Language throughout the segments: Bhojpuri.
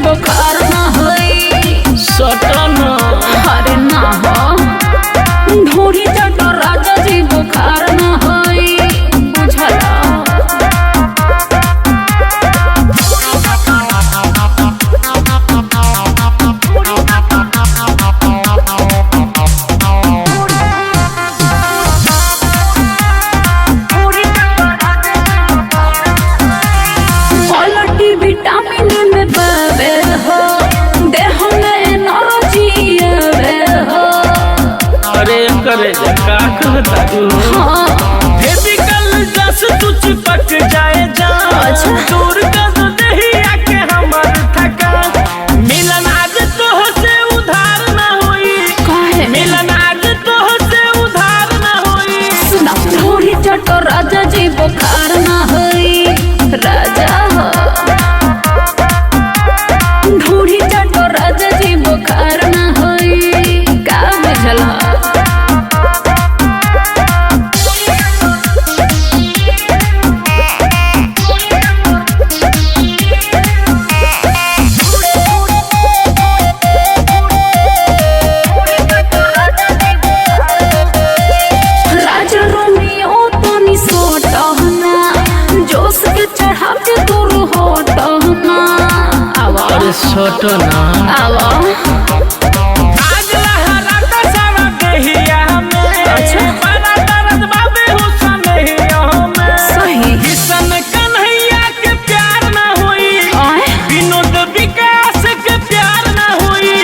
बुखार ना होई सटन अरे ना हो ढोरी चटो राजा जी बुखार ना होई बुझला विटामिन में पावे हो देह में एनर्जी आवे हो अरे करे का कहता तू हाँ फेविकल जस तू चिपक जाए जा अच्छा। दूर कर दही आके हमर थका मिलन आज तो से उधार ना होई काहे मिलन आज तो से उधार ना होई सुना ढोरी चटो राजा जी बुखार ना होई राजा हो ढोरी चटो राजा जी बुखार ना होई का बुझला राजा रोमियो तो नि सोटहना जोश के चढ़ा के दूर होटहना आवा अरे सटन आवा आज लहरा का सारा दहिया में अच्छा। बड़ा दर्द बाबे हुसन दहिया में सही किसन कन्हैया के प्यार ना होई आए विनोद विकास के प्यार ना होई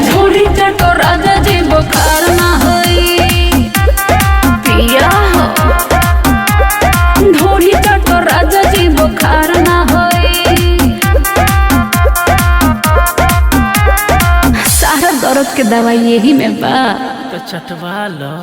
ढोरी चटो राजा जी बुखार ना होई पिया हो ढोरी चटो राजा जी बुखार ना होई सारा दर्द के दवाई यही में बा तो चटवा लो।